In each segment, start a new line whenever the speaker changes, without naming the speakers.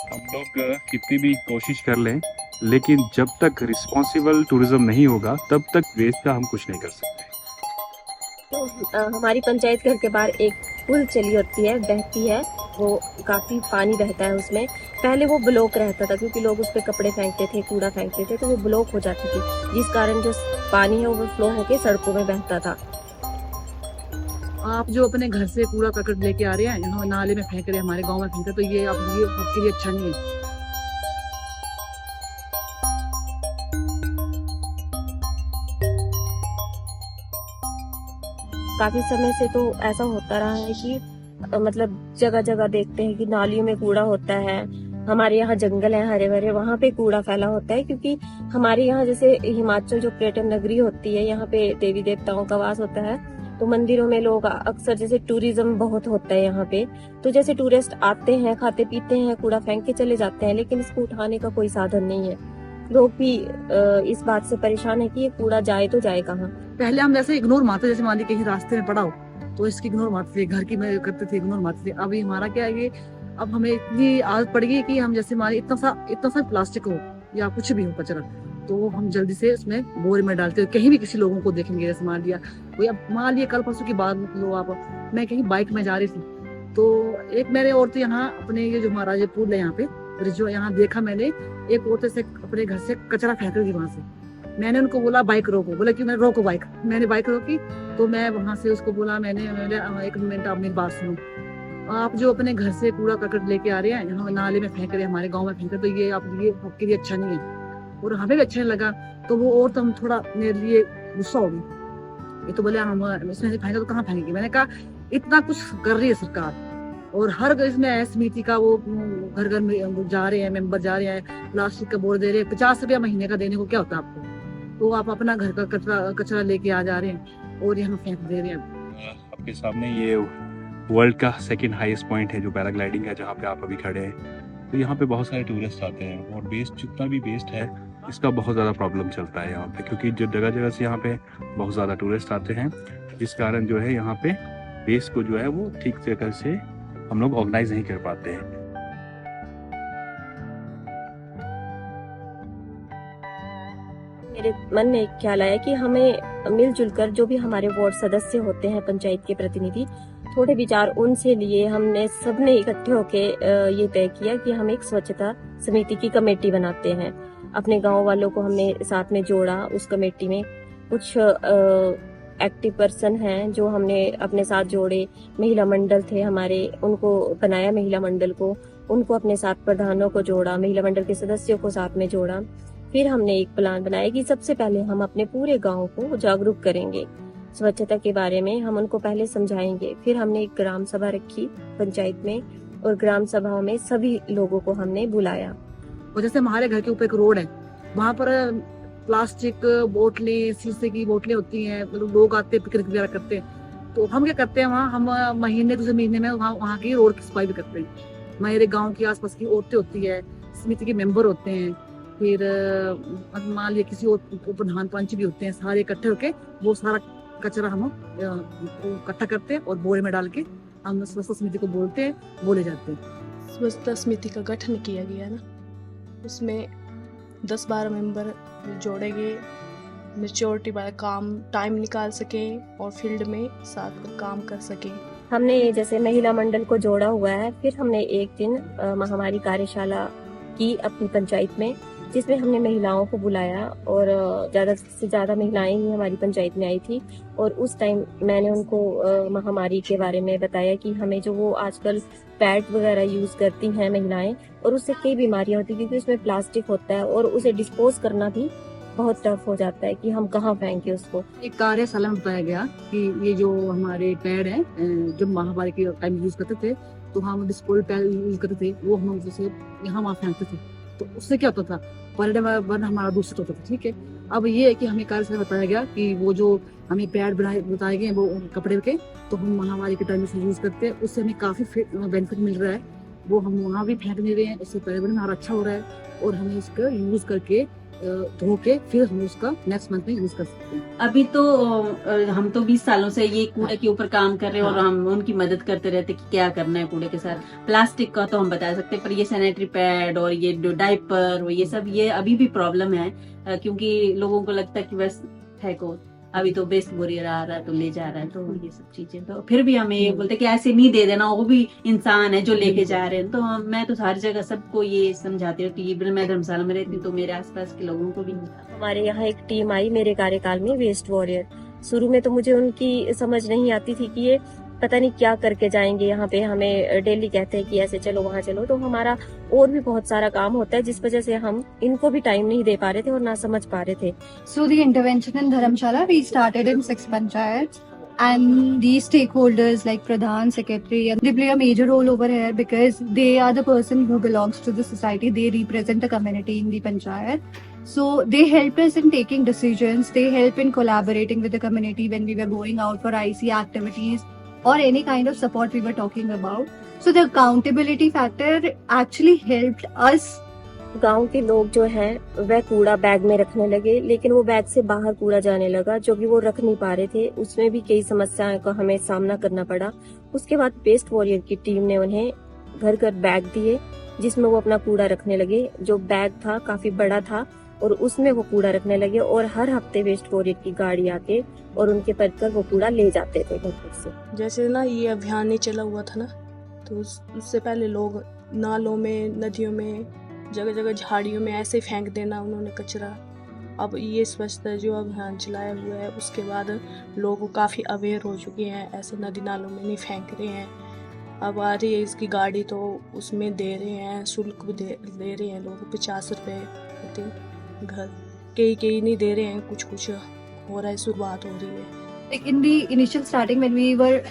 हम लोग कितनी भी कोशिश कर लें, लेकिन जब तक रिस्पॉन्सिबल टूरिज्म नहीं होगा तब तक वेस्ट का हम कुछ नहीं कर सकते।
तो हमारी पंचायत घर के बाहर एक पुल चली होती है, बहती है। वो काफ़ी पानी बहता है उसमें। पहले वो ब्लॉक रहता था क्योंकि लोग उस पे कपड़े फेंकते थे, कूड़ा फेंकते थे, तो वो ब्लॉक हो जाती थी, जिस कारण जो पानी है वो फ्लो होके सड़कों में बहता था।
आप जो अपने घर से कूड़ा करकट लेके आ रहे हैं यहाँ नाले में फेंक रहे हैं, हमारे गांव में फेंक रहे हैं, तो ये आपके लिए अच्छा नहीं है।
काफ़ी समय से तो ऐसा होता रहा है कि मतलब जगह जगह देखते हैं कि नालियों में कूड़ा होता है। हमारे यहाँ जंगल है हरे भरे, वहाँ पे कूड़ा फैला होता है क्योंकि हमारे यहाँ जैसे हिमाचल जो पर्यटन नगरी होती है, यहाँ पे देवी देवताओं का वास होता है। तो मंदिरों में लोग अक्सर, जैसे टूरिज्म बहुत होता है यहाँ पे, तो जैसे टूरिस्ट आते हैं, खाते पीते हैं, कूड़ा फेंक के चले जाते हैं, लेकिन इसको उठाने का कोई साधन नहीं है। लोग भी इस बात से परेशान है कि ये कूड़ा जाए तो जाए कहाँ।
पहले हम वैसे इग्नोर मारते, जैसे मान ली कहीं रास्ते में पड़ा हो तो इसकी इग्नोर मारते थे, घर की में करते थे, इग्नोर मारते थे। अभी हमारा क्या है, ये अब हमें इतनी आदत पड़ गई कि हम जैसे मान ली इतना सा प्लास्टिक हो या कुछ भी हो कचरा, तो हम जल्दी से उसमें बोरे में डालते हैं। कहीं भी किसी लोगों को देखेंगे, जैसे मान लिया कोई, अब मान लिया कल परसों की बात लो आप, मैं कहीं बाइक में जा रही थी, तो एक मेरे औरतें यहाँ अपने ये जो महाराजा पुल है यहाँ पे, जो यहाँ देखा मैंने, एक औरत से अपने घर से कचरा फेंक रही थी वहां से। मैंने उनको बोला बाइक रोको, बोला कि मैं रोको बाइक। मैंने बाइक रोकी तो मैं वहां से उसको बोला, मैंने एक मिनट आप मेरी बात सुनो। आप जो अपने घर से कूड़ा करकट लेके आ रहे हैं यहाँ नाले में फेंक रहे हैं, हमारे गांव में फेंक रहे हैं, तो ये आपके लिए अच्छा नहीं है। और हमें भी अच्छा नहीं लगा। तो वो और तो हम थोड़ा मेरे लिए गुस्सा हो गई। ये तो बोले हम इसमें से फेंका तो कहाँ फेंकेंगे। मैंने कहा इतना कुछ कर रही है सरकार, और हर इसमें है समिति का, वो घर घर में जा रहे हैं, मेंबर जा रहे हैं, प्लास्टिक का बोर्ड दे रहे हैं, 50 रुपया महीने का देने को क्या होता है आपको। तो आप अपना घर का कचरा लेके आ जा रहे हैं और यहाँ फेंक दे रहे हैं।
आपके सामने ये वर्ल्ड का सेकंड हाईएस्ट पॉइंट है जो पैराग्लाइडिंग है, जहाँ पे आप अभी खड़े हैं। तो यहाँ पे बहुत सारे टूरिस्ट आते हैं और वेस्ट, जितना भी वेस्ट है इसका बहुत ज़्यादा प्रॉब्लम चलता है यहाँ पे, क्योंकि जो जगह जगह से यहाँ पे बहुत ज़्यादा टूरिस्ट आते हैं, जिस कारण जो है यहाँ पे वेस्ट को जो है वो ठीक तरीके से हम लोग ऑर्गेनाइज नहीं कर पाते हैं।
मेरे मन में एक ख्याल आया कि हमें मिलजुल कर, जो भी हमारे वार्ड सदस्य होते हैं, पंचायत के प्रतिनिधि, थोड़े विचार उनसे लिए हमने सबने इकट्ठे होके ये तय किया कि हम एक स्वच्छता समिति की कमेटी बनाते हैं। अपने गांव वालों को हमने साथ में जोड़ा। उस कमेटी में कुछ एक्टिव पर्सन हैं जो हमने अपने साथ जोड़े। महिला मंडल थे हमारे, उनको बनाया महिला मंडल को, उनको अपने साथ प्रधानों को जोड़ा, महिला मंडल के सदस्यों को साथ में जोड़ा। फिर हमने एक प्लान बनाया कि सबसे पहले हम अपने पूरे गांव को जागरूक करेंगे स्वच्छता के बारे में, हम उनको पहले समझाएंगे। फिर हमने एक ग्राम सभा रखी पंचायत में, और ग्राम सभा में सभी लोगों को हमने बुलाया।
और जैसे हमारे घर के ऊपर एक रोड है, वहां पर प्लास्टिक बोतलें, शीशे की बोतलें होती हैं, मतलब लोग आते हैं पिकनिक वगैरह करते हैं, तो हम क्या करते हैं वहाँ, हम महीने दूसरे महीने में वहाँ की रोड की सफाई भी करते हैं। हमारे गाँव की आसपास की औरतें होती है, समिति के मेंबर होते हैं, फिर मान लिया किसी और प्रधान पंच भी होते हैं, सारे इकट्ठे होके वो सारा कचरा हम इकट्ठा करते हैं और बोरे में डाल के हम स्वच्छता समिति को बोले जाते हैं।
स्वच्छता समिति का गठन किया गया ना, उसमें 10-12 मेंबर जोड़े गए, मेच्योरिटी वाला काम टाइम निकाल सके और फील्ड में साथ में काम कर सके।
हमने जैसे महिला मंडल को जोड़ा हुआ है। फिर हमने एक दिन महामारी कार्यशाला की अपनी पंचायत में, जिसमें हमने महिलाओं को बुलाया, और ज़्यादा से ज़्यादा महिलाएं ही हमारी पंचायत में आई थी। और उस टाइम मैंने उनको महामारी के बारे में बताया कि हमें जो वो आजकल पैड वगैरह यूज़ करती हैं महिलाएं, और उससे कई बीमारियां होती हैं क्योंकि उसमें प्लास्टिक होता है, और उसे डिस्पोज करना भी बहुत टफ हो जाता है कि हम कहाँ फेंके उसको।
एक कार्यशाला में बताया गया कि ये जो हमारे पैड है, जब महामारी के टाइम यूज करते थे तो हम डिस्पोजल पैड यूज करते थे, वो हम जैसे यहाँ वहाँ फेंकते थे, तो उससे क्या होता था, पर्यावरण हमारा दूषित होता था। ठीक है, अब ये है कि हमें कार्यशाला में बताया गया कि वो जो हमें पैड बताए गए वो कपड़े के, तो हम महामारी के टाइम से यूज करते हैं, उससे हमें काफी बेनिफिट मिल रहा है। वो हम वहाँ भी फेंक नहीं रहे हैं, उससे पर्यावरण हमारा अच्छा हो रहा है, और हमें इसका यूज करके धो के फिर हम उसका नेक्स्ट मंथ में यूज कर सकते हैं।
अभी तो हम तो 20 सालों से ये कूड़े के ऊपर काम कर रहे हैं और हम उनकी मदद करते रहते कि क्या करना है कूड़े के साथ। प्लास्टिक का तो हम बता सकते हैं, पर ये सैनिटरी पैड और ये डायपर और ये सब, ये अभी भी प्रॉब्लम है क्योंकि लोगों को लगता है कि बस फेंको, अभी तो बेस्ट बोरियर आ रहा है तो ले जा रहा है, तो ये सब चीजें तो फिर भी हमें ये बोलते कि ऐसे नहीं दे देना, वो भी इंसान है जो लेके जा रहे हैं। तो मैं तो हर जगह सबको ये समझाती हूँ कि मैं धर्मशाला में रहती हूँ तो मेरे आसपास के लोगों को भी।
हमारे यहाँ एक टीम आई मेरे कार्यकाल में, वेस्ट वॉरियर। शुरू में तो मुझे उनकी समझ नहीं आती थी कि ये पता नहीं क्या करके जाएंगे, यहाँ पे हमें डेली कहते हैं कि ऐसे चलो वहाँ चलो, तो हमारा और भी बहुत सारा काम होता है जिस वजह से हम इनको भी टाइम नहीं दे पा रहे थे और ना समझ पा रहे थे।
So the intervention in Dharamshala, we started in 6 panchayats, and these stakeholders like Pradhan, Secretary, and they play a major role over here because they are the person who belongs to the society. They represent the community in the panchayat. So they helped us in taking decisions. They help in collaborating with the community when we were going out for IC activities or any kind of support we were talking about. So the accountability factor actually helped us.
गांव के लोग जो हैं वह कूड़ा bag में रखने लगे, लेकिन वो बैग से बाहर कूड़ा जाने लगा जो कि वो रख नहीं पा रहे थे। उसमें भी कई समस्याओं का हमें सामना करना पड़ा। उसके बाद वेस्ट वॉरियर की टीम ने उन्हें घर घर बैग दिए जिसमें वो अपना कूड़ा रखने लगे। जो बैग था काफी बड़ा था और उसमें वो कूड़ा रखने लगे और हर हफ्ते वेस्ट वॉरियर की गाड़ी आके और उनके पर वो कूड़ा ले जाते थे घर से।
जैसे ना ये अभियान नहीं चला हुआ था ना, तो उससे पहले लोग नालों में, नदियों में, जगह जगह झाड़ियों में ऐसे फेंक देना उन्होंने कचरा। अब ये स्वच्छता जो अभियान चलाया हुआ है उसके बाद लोग काफ़ी अवेयर हो चुके हैं, ऐसे नदी नालों में नहीं फेंक रहे हैं। अब आ रही है इसकी गाड़ी तो उसमें दे रहे हैं, शुल्क भी दे रहे हैं लोग, 50 रुपये प्रति घर। कई नहीं दे रहे हैं, कुछ हो रहा है, शुरुआत हो रही है।
Like in the initial starting when we were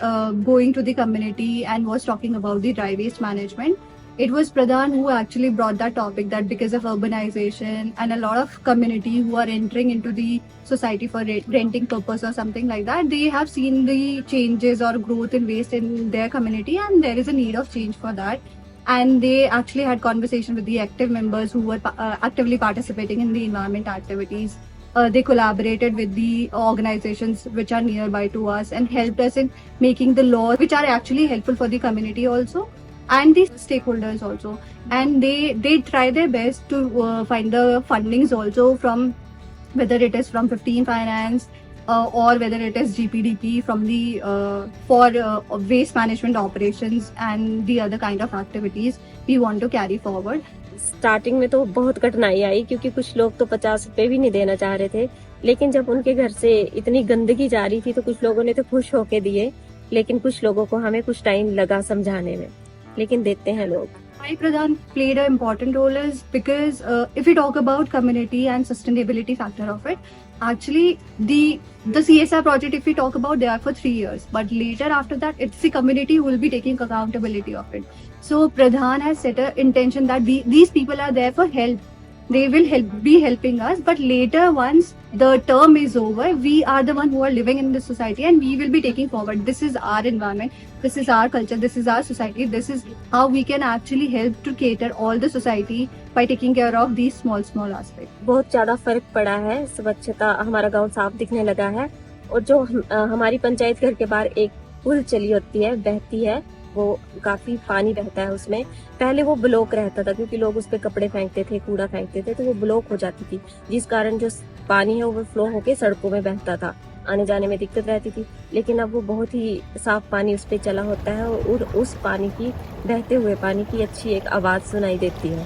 going to the community and was talking about the dry waste management, it was Pradhan who actually brought that topic, that because of urbanization and a lot of community who are entering into the society for renting purpose or something like that, they have seen the changes or growth in waste in their community and there is a need of change for that. And they actually had conversation with the active members who were actively participating in the environment activities. They collaborated with the organizations which are nearby to us and helped us in making the laws which are actually helpful for the community also and the stakeholders also. And they try their best to find the fundings also from, whether it is from 15 Finance or whether it is GPDP from the for waste management operations and the other kind of activities we want to carry forward.
Starting में तो बहुत कठिनाई आई क्योंकि कुछ लोग तो 50 रुपए भी नहीं देना चाह रहे थे, लेकिन जब उनके घर से इतनी गंदगी जा रही थी तो कुछ लोगों ने तो खुश होके दिए, लेकिन कुछ लोगों को हमें कुछ टाइम लगा समझाने में, लेकिन देते हैं लोग।
Why Pradhan played an important role is because if we talk about community and sustainability factor of it, actually the CSR project, if we talk about, they are for 3 years, but later after that it's the community who will be taking accountability of it. So Pradhan has set an intention that these people are there for help. They will be helping us, but later once the term is over, we are the one who are living in this society and we will be taking forward. This is our environment, this is our culture, this is our society, this is how we can actually help to cater all the society by taking care of these small aspects.
बहुत ज्यादा फर्क पड़ा है, स्वच्छता, हमारा गांव साफ दिखने लगा है। और जो हमारी पंचायत घर के बाहर एक पुल चली होती है, बहती है, वो काफी पानी बहता है उसमें। पहले वो ब्लॉक रहता था क्योंकि लोग उस पे कपड़े फेंकते थे, कूड़ा फेंकते थे, तो वो ब्लॉक हो जाती थी, जिस कारण जो पानी है वो फ्लो होके सड़कों में बहता था, आने जाने में दिक्कत रहती थी। लेकिन अब वो बहुत ही साफ पानी उस पे चला होता है और उस पानी की, बहते हुए पानी की अच्छी एक आवाज सुनाई देती है।